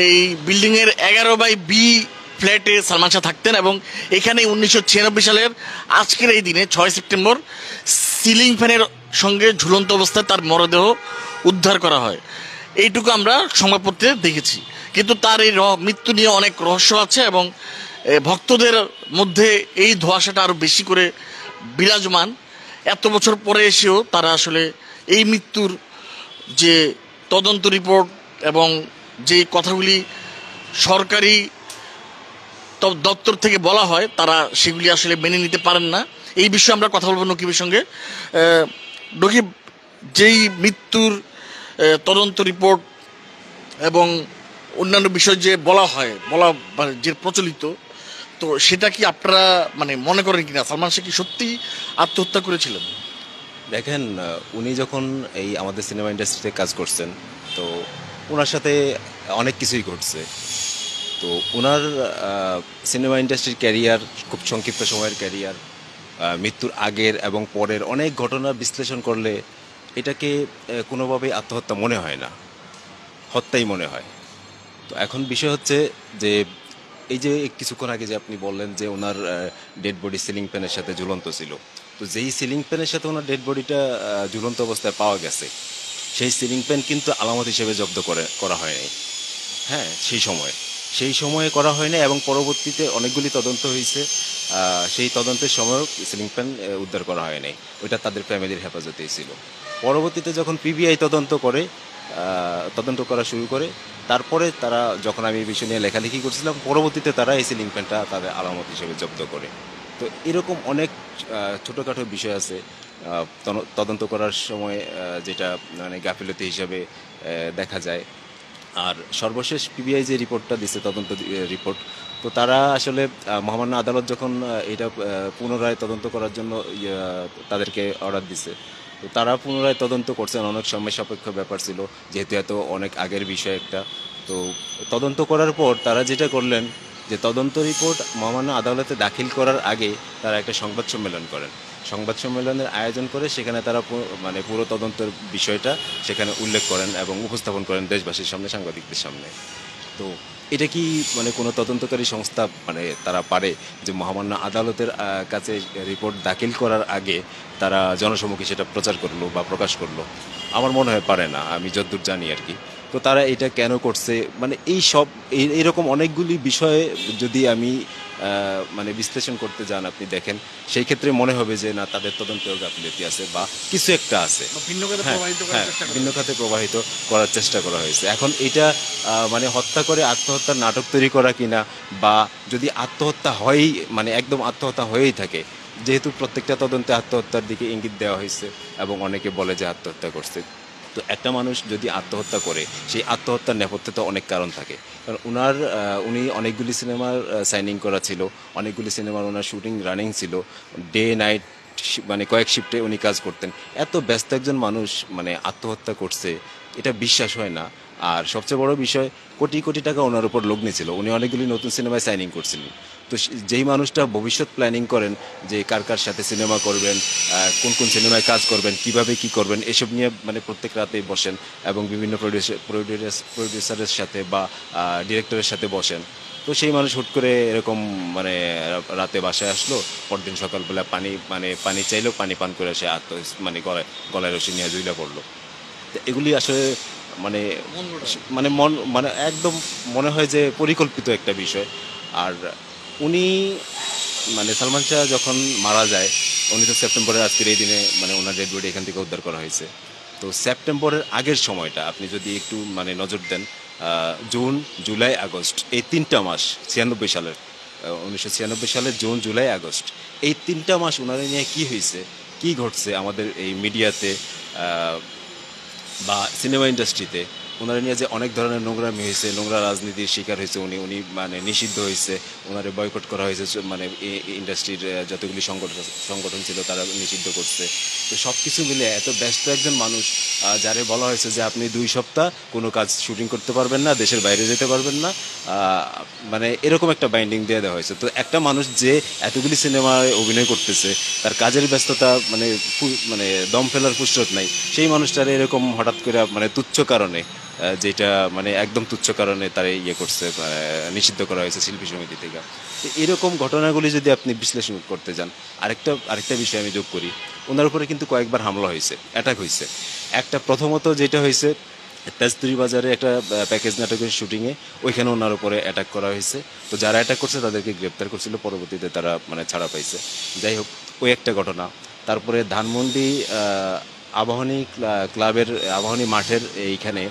এই বিল্ডিংয়ের 11/B ফ্ল্যাটে সালমান শাহ থাকতেন এবং এখানে 1996 সালের আজকের এই দিনে 6 সেপ্টেম্বর সিলিং ফ্যানের সঙ্গে ঝুলন্ত অবস্থায় তার মরদেহ উদ্ধার করা হয়। এইটুকু আমরা সংবাদপত্রে দেখেছি, কিন্তু তার এই মৃত্যু নিয়ে অনেক রহস্য আছে এবং ভক্তদের মধ্যে এই ধোঁয়াশাটা আরও বেশি করে বিরাজমান। এত বছর পরে এসেও তারা আসলে এই মৃত্যুর যে তদন্ত রিপোর্ট এবং যে কথাগুলি সরকারি দপ্তর থেকে বলা হয় তারা সেগুলি আসলে মেনে নিতে পারেন না। এই বিষয়ে আমরা কথা বলবো নকিবের সঙ্গে। নকিব, যেই মৃত্যুর তদন্ত রিপোর্ট এবং অন্যান্য বিষয় যে বলা যে প্রচলিত, তো সেটা কি আপনারা মনে করেন কিনা সালমান শাহ কি সত্যি আত্মহত্যা করেছিলেন? দেখেন, উনি যখন এই আমাদের সিনেমা ইন্ডাস্ট্রিতে কাজ করছেন, তো ওনার সাথে অনেক কিছুই ঘটছে। তো ওনার সিনেমা ইন্ডাস্ট্রির ক্যারিয়ার, খুব সংক্ষিপ্ত সময়ের ক্যারিয়ার, মৃত্যুর আগের এবং পরের অনেক ঘটনা বিশ্লেষণ করলে এটাকে কোনোভাবেই আত্মহত্যা মনে হয় না, হত্যাই মনে হয়। তো এখন বিষয় হচ্ছে যে এই যে কিছুক্ষণ আগে যে আপনি বললেন যে ওনার ডেড বডি সিলিং ফ্যানের সাথে ঝুলন্ত ছিল, তো যেই সিলিং ফ্যানের সাথে ওনার ডেড বডিটা ঝুলন্ত অবস্থায় পাওয়া গেছে, সেই সিলিং ফ্যান কিন্তু আলামত হিসেবে জব্দ করা হয়নি। হ্যাঁ, সেই সময়ে করা হয়নি এবং পরবর্তীতে অনেকগুলি তদন্ত হয়েছে, সেই তদন্তের সময়ও সিলিং ফ্যান উদ্ধার করা হয়নি। ওইটা তাদের ফ্যামিলির হেফাজতেই ছিল। পরবর্তীতে যখন পিবিআই তদন্ত করা শুরু করে, তারপরে তারা যখন আমি এই বিষয় নিয়ে লেখালেখি করছিলাম, পরবর্তীতে তারা এই সিলিং ফ্যানটা তাদের আলামত হিসেবে জব্দ করে। তো এরকম অনেক ছোটোখাটো বিষয় আছে তদন্ত করার সময় যেটা গাফিলতি হিসাবে দেখা যায়। আর সর্বশেষ পিবিআই যে রিপোর্টটা দিচ্ছে, তদন্ত রিপোর্ট, তো তারা আসলে মহামান্য আদালত যখন এটা পুনরায় তদন্ত করার জন্য তাদেরকে অর্ডার দিছে, তো তারা পুনরায় তদন্ত করছেন। অনেক সময় সাপেক্ষ ব্যাপার ছিল, যেহেতু এত অনেক আগের বিষয় একটা। তো তদন্ত করার পর তারা যেটা করলেন যে তদন্ত রিপোর্ট মহামান্য আদালতে দাখিল করার আগে তারা একটা সংবাদ সম্মেলন করেন। সংবাদ সম্মেলনের আয়োজন করে সেখানে তারা পুরো তদন্তের বিষয়টা সেখানে উল্লেখ করেন এবং উপস্থাপন করেন দেশবাসীর সামনে, সাংবাদিকদের সামনে। তো এটা কি কোনো তদন্তকারী সংস্থা তারা পারে যে মহামান্য আদালতের কাছে রিপোর্ট দাখিল করার আগে তারা জনসম্মুখে সেটা প্রচার করলো বা প্রকাশ করলো? আমার মনে হয় পারে না, আমি যতদূর জানি আর কি। তো তারা এটা কেন করছে, এইরকম অনেকগুলি বিষয়ে যদি আমি বিশ্লেষণ করতে যান, আপনি দেখেন সেই ক্ষেত্রে মনে হবে যে না, তাদের তদন্তেও গাফিলতি আছে বা কিছু একটা আছে, ভিন্ন খাতে প্রবাহিত করার চেষ্টা করা হয়েছে। এখন এটা হত্যা করে আত্মহত্যার নাটক তৈরি করা কিনা, বা যদি আত্মহত্যা হয়ই একদম আত্মহত্যা হয়েই থাকে, যেহেতু প্রত্যেকটা তদন্তে আত্মহত্যার দিকে ইঙ্গিত দেওয়া হয়েছে এবং অনেকে বলে যে আত্মহত্যা করছে। তো একটা মানুষ যদি আত্মহত্যা করে, সেই আত্মহত্যার নেপথ্যে তো অনেক কারণ থাকে। কারণ উনি অনেকগুলি সিনেমার সাইনিং করা ছিল, অনেকগুলি সিনেমার ওনার শুটিং রানিং ছিল, ডে নাইট কয়েক শিফটে উনি কাজ করতেন। এত ব্যস্ত একজন মানুষ আত্মহত্যা করছে, এটা বিশ্বাস হয় না। আর সবচেয়ে বড় বিষয়, কোটি কোটি টাকা ওনার উপর লগ্নি ছিল, উনি অনেকগুলি নতুন সিনেমায় সাইনিং করছিলেন। তো যেই মানুষটা ভবিষ্যৎ প্ল্যানিং করেন যে কার কার সাথে সিনেমা করবেন, কোন কোন সিনেমায় কাজ করবেন, কিভাবে কি করবেন, এসব নিয়ে প্রত্যেক রাতেই বসেন এবং বিভিন্ন প্রডিউসারের সাথে বা ডিরেক্টরের সাথে বসেন। তো সেই মানুষ হুট করে এরকম রাতে বাসায় আসলো, পরদিন সকালবেলা পানি চাইলেও পানি পান করে সে গলায় রশি নিয়ে জুইলা পড়লো। তো এগুলি আসলে একদম মনে হয় যে পরিকল্পিত একটা বিষয়। আর উনি সালমান শাহ যখন মারা যায়, উনি তো সেপ্টেম্বরের আজকের এই দিনে ওনার ডেড বডি এখান থেকে উদ্ধার করা হয়েছে। তো সেপ্টেম্বরের আগের সময়টা আপনি যদি একটু নজর দেন, জুন, জুলাই, আগস্ট, এই 3টা মাস 1996 সালের জুন, জুলাই, আগস্ট, এই 3টা মাস ওনারা নিয়ে কী হয়েছে, কী ঘটছে আমাদের এই মিডিয়াতে বা সিনেমা ইন্ডাস্ট্রিতে, ওনারা নিয়ে যে অনেক ধরনের নোংরামি হয়েছে, নোংরা রাজনীতির শিকার হয়েছে উনি নিষিদ্ধ হয়েছে, ওনারে বয়কট করা হয়েছে, ইন্ডাস্ট্রির যতগুলি সংগঠন ছিল তারা নিষিদ্ধ করছে। তো সব কিছু মিলে এত ব্যস্ত একজন মানুষ, যারে বলা হয়েছে যে আপনি 2 সপ্তাহ কোনো কাজ শুটিং করতে পারবেন না, দেশের বাইরে যেতে পারবেন না, এরকম একটা বাইন্ডিং দিয়ে দেওয়া হয়েছে। তো একটা মানুষ যে এতগুলি সিনেমায় অভিনয় করতেছে, তার কাজের ব্যস্ততা দম ফেলার ফুসরত নাই, সেই মানুষটার এরকম হঠাৎ করে তুচ্ছ কারণে যেটা মানে একদম তুচ্ছ কারণে তারা ইয়ে করছে, নিষিদ্ধ করা হয়েছে শিল্পী সমিতি থেকে। তো এরকম ঘটনাগুলি যদি আপনি বিশ্লেষণ করতে যান, আরেকটা বিষয় আমি যোগ করি, ওনার উপরে কিন্তু কয়েকবার হামলা হয়েছে, অ্যাটাক হয়েছে। একটা প্রথমত যেটা হয়েছে তেজতুরি বাজারে একটা প্যাকেজ নাটকের শুটিংয়ে, ওইখানে ওনার উপরে অ্যাটাক করা হয়েছে। তো যারা অ্যাটাক করছে তাদেরকে গ্রেপ্তার করছিল, পরবর্তীতে তারা মানে ছাড়া পাইছে। যাই হোক, ওই একটা ঘটনা। তারপরে ধানমন্ডি আবাহনী ক্লাবের আবাহনী মাঠের এইখানে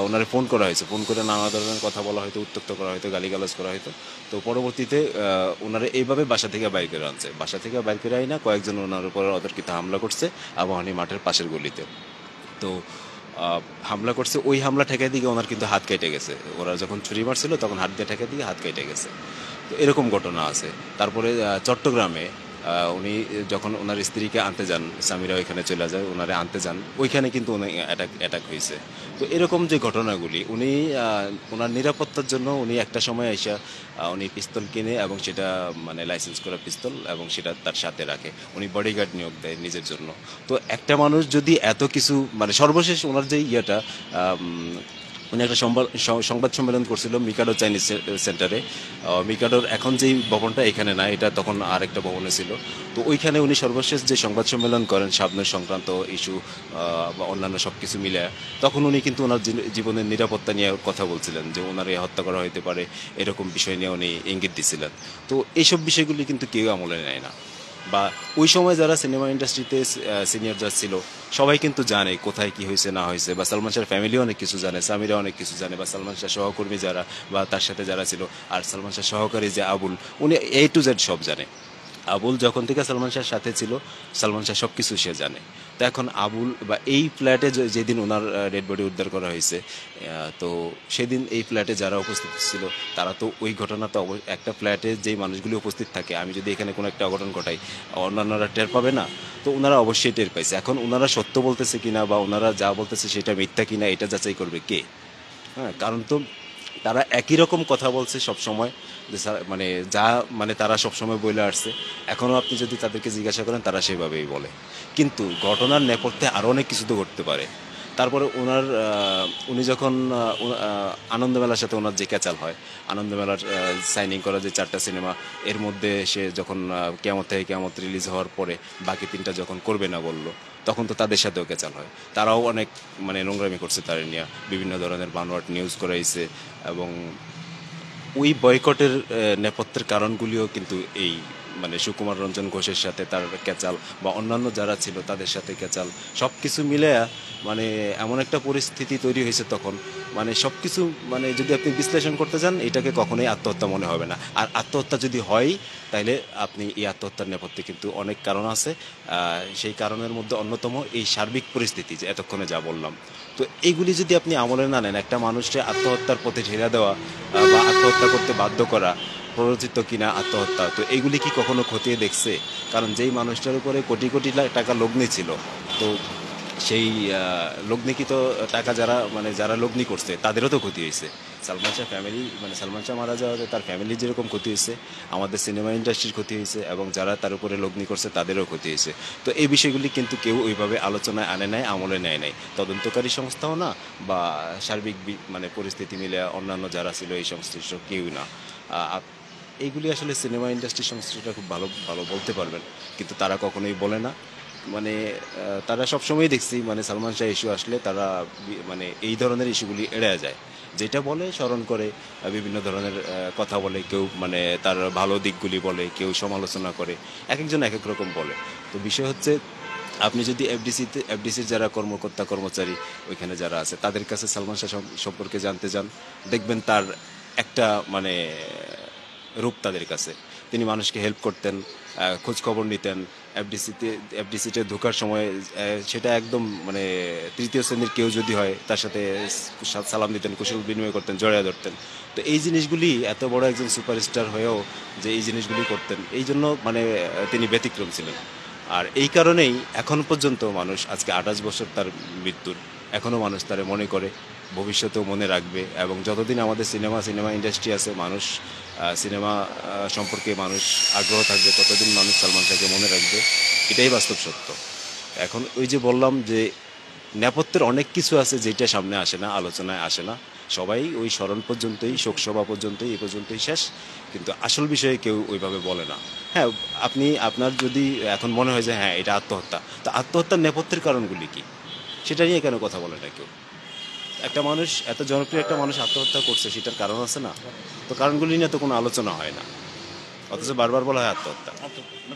ওনারে ফোন করা হয়েছে, ফোন করে নানা ধরনের কথা বলা হয়তো, উত্ত্যক্ত করা হয়তো, গালিগালাজ করা হয়তো। তো পরবর্তীতে ওনারা এইভাবে বাসা থেকে বাইর করে আনছে, বাসা থেকে বাইর করে আই না কয়েকজন ওনার উপর অতর্কিত হামলা করছে আবাহনী মাঠের পাশের গলিতে। তো হামলা করছে, ওই হামলা ঠেকাই দিকে ওনার কিন্তু হাত কেটে গেছে। ওরা যখন ছুরি মারছিল তখন হাত দিয়ে ঠেকাই দিকে হাত কেটে গেছে। তো এরকম ঘটনা আছে। তারপরে চট্টগ্রামে উনি যখন ওনার স্ত্রীকে আনতে যান, স্বামীরা ওইখানে চলে যায়, ওনারে আনতে যান, ওইখানে কিন্তু উনি অ্যাটাক হয়েছে। তো এরকম যে ঘটনাগুলি, উনি ওনার নিরাপত্তার জন্য উনি একটা সময় এসে উনি পিস্তল কিনে, এবং সেটা মানে লাইসেন্স করা পিস্তল, এবং সেটা তার সাথে রাখে। উনি বডিগার্ড নিয়োগ দেয় নিজের জন্য। তো একটা মানুষ যদি এত কিছু মানে সর্বশেষ ওনার যে ইয়েটা উনি একটা সংবাদ সম্মেলন করছিল মিকাডো চাইনিজ সেন্টারে। মিকাডোর এখন যেই ভবনটা এখানে না, এটা তখন আরেকটা ভবনে ছিল। তো ওইখানে উনি সর্বশেষ যে সংবাদ সম্মেলন করেন শাবনূর সংক্রান্ত ইস্যু বা অন্যান্য সব কিছু মিলে, তখন উনি কিন্তু ওনার জীবনের নিরাপত্তা নিয়ে কথা বলছিলেন, যে ওনার হত্যা করা হতে পারে, এরকম বিষয় নিয়ে উনি ইঙ্গিত দিছিলেন। তো এইসব বিষয়গুলি কিন্তু কেউ আমলে নেয় না। বা ওই সময় যারা সিনেমা ইন্ডাস্ট্রিতে সিনিয়র যারা ছিল সবাই কিন্তু জানে কোথায় কি হয়েছে না হয়েছে, বা সালমান শাহর ফ্যামিলি অনেক কিছু জানে, সামিরা অনেক কিছু জানে, বা সালমান শাহ সহকর্মী যারা বা তার সাথে যারা ছিল, আর সালমান শাহ সহকারী যে আবুল, উনি A to Z সব জানে। আবুল যখন থেকে সালমান শাহর সাথে ছিল, সালমান শাহ সব কিছু সে জানে। তো এখন আবুল বা এই ফ্ল্যাটে যেদিন ওনার ডেড বডি উদ্ধার করা হয়েছে, তো সেদিন এই ফ্ল্যাটে যারা উপস্থিত ছিল তারা তো ওই ঘটনা তো একটা ফ্ল্যাটে যেই মানুষগুলি উপস্থিত থাকে, আমি যদি এখানে কোনো একটা অঘটন ঘটাই অন্যান্যরা টের পাবে না? তো ওনারা অবশ্যই টের পাইছে। এখন ওনারা সত্য বলতেছে কিনা বা ওনারা যা বলতেছে সেটা মিথ্যা কিনা, এটা যাচাই করবে কে? হ্যাঁ, কারণ তো তারা একই রকম কথা বলছে সব সময়, যে মানে যা মানে তারা সব সময় বলে আসছে। এখনও আপনি যদি তাদেরকে জিজ্ঞাসা করেন তারা সেভাবেই বলে। কিন্তু ঘটনার নেপথ্যে আরও অনেক কিছু তো ঘটতে পারে। তারপরে উনি যখন আনন্দমেলার সাথে ওনার যে ক্যাচাল হয়, আনন্দমেলার সাইনিং করা যে 4টা সিনেমা, এর মধ্যে সে যখন কিয়ামত থেকে কিয়ামত রিলিজ হওয়ার পরে বাকি 3টা যখন করবে না বলল, তখন তো তাদের সাথেও ক্যাচাল হয়। তারাও অনেক মানে নোংরামি করছে তার নিয়ে, বিভিন্ন ধরনের বানোয়াট নিউজ করাইছে। এবং ওই বয়কটের নেপথ্যের কারণগুলিও কিন্তু এই মানে সুকুমার রঞ্জন ঘোষের সাথে তার ক্যাচাল, বা অন্যান্য যারা ছিল তাদের সাথে ক্যাচাল, সব কিছু মিলে মানে এমন একটা পরিস্থিতি তৈরি হয়েছে তখন, মানে সব কিছু মানে যদি আপনি বিশ্লেষণ করতে যান, এটাকে কখনোই আত্মহত্যা মনে হবে না। আর আত্মহত্যা যদি হয়, তাইলে আপনি এই আত্মহত্যার নেপথ্যে কিন্তু অনেক কারণ আছে। সেই কারণের মধ্যে অন্যতম এই সার্বিক পরিস্থিতি, যে এতক্ষণে যা বললাম। তো এইগুলি যদি আপনি আমলে না নেন, একটা মানুষকে আত্মহত্যার পথে ঠেলে দেওয়া বা আত্মহত্যা করতে বাধ্য করা, প্ররোচিত কিনা আত্মহত্যা, তো এইগুলি কি কখনো খতিয়ে দেখছে? কারণ যেই মানুষটার উপরে কোটি কোটি টাকা লগ্নি ছিল, তো সেই লগ্নিকৃত টাকা যারা লগ্নি করছে তাদেরও তো ক্ষতি হয়েছে। সালমান শাহ ফ্যামিলি মানে সালমান শাহ মারা যাওয়াতে তার ফ্যামিলির যেরকম ক্ষতি হয়েছে, আমাদের সিনেমা ইন্ডাস্ট্রির ক্ষতি হয়েছে, এবং যারা তার উপরে লগ্নি করছে তাদেরও ক্ষতি হয়েছে। তো এই বিষয়গুলি কিন্তু কেউ ওইভাবে আলোচনায় আনে নাই, আমলে নেয় নাই, তদন্তকারী সংস্থাও না, বা সার্বিক মানে পরিস্থিতি মিলে অন্যান্য যারা ছিল এই সংশ্লিষ্ট কেউ না। এইগুলি আসলে সিনেমা ইন্ডাস্ট্রির সংশ্লিষ্টরা খুব ভালো ভালো বলতে পারবেন, কিন্তু তারা কখনোই বলে না। মানে তারা সবসময় দেখছি মানে সালমান শাহ ইস্যু আসলে তারা মানে এই ধরনের ইস্যুগুলি এড়িয়ে যায়, যেটা বলে স্মরণ করে, বিভিন্ন ধরনের কথা বলে, কেউ মানে তার ভালো দিকগুলি বলে, কেউ সমালোচনা করে, এক একজন এক এক রকম বলে। তো বিষয় হচ্ছে, আপনি যদি এফডিসির যারা কর্মকর্তা কর্মচারী ওইখানে যারা আছে তাদের কাছে সালমান শাহ সম্পর্কে জানতে যান, দেখবেন তার একটা মানে রূপ তাদের কাছে। তিনি মানুষকে হেল্প করতেন, খোঁজ খবর নিতেন। এফডিসিতে ঢোকার সময় সেটা একদম মানে তৃতীয় শ্রেণীর কেউ যদি হয় তার সাথে সালাম দিতেন, কুশল বিনিময় করতেন, জড়িয়ে ধরতেন। তো এই জিনিসগুলি এত বড় একজন সুপারস্টার হয়েও যে এই জিনিসগুলি করতেন, এই জন্য মানে তিনি ব্যতিক্রম ছিলেন। আর এই কারণেই এখন পর্যন্ত মানুষ, আজকে 28 বছর তার মৃত্যুর, এখনও মানুষ তারে মনে করে, ভবিষ্যতেও মনে রাখবে। এবং যতদিন আমাদের সিনেমা ইন্ডাস্ট্রি আছে, মানুষ সিনেমা সম্পর্কে মানুষ আগ্রহ থাকবে, ততদিন মানুষ সালমান শাহকে মনে রাখবে। এটাই বাস্তব সত্য। এখন ওই যে বললাম যে নেপথ্যের অনেক কিছু আছে যেটা সামনে আসে না, আলোচনায় আসে না। সবাই ওই স্মরণ পর্যন্তই, শোকসভা পর্যন্তই, এই পর্যন্তই শেষ, কিন্তু আসল বিষয়ে কেউ ওইভাবে বলে না। হ্যাঁ, আপনার যদি এখন মনে হয় যে হ্যাঁ এটা আত্মহত্যা, তো আত্মহত্যার নেপথ্যের কারণগুলি কি সেটা নিয়ে কেন কথা বলে না কেউ? একটা মানুষ, এত জনপ্রিয় একটা মানুষ আত্মহত্যা করছে, সেটার কারণ আছে না? তো কারণগুলি নিয়ে তো কোনো আলোচনা হয় না, অথচ বারবার বলা হয় আত্মহত্যা।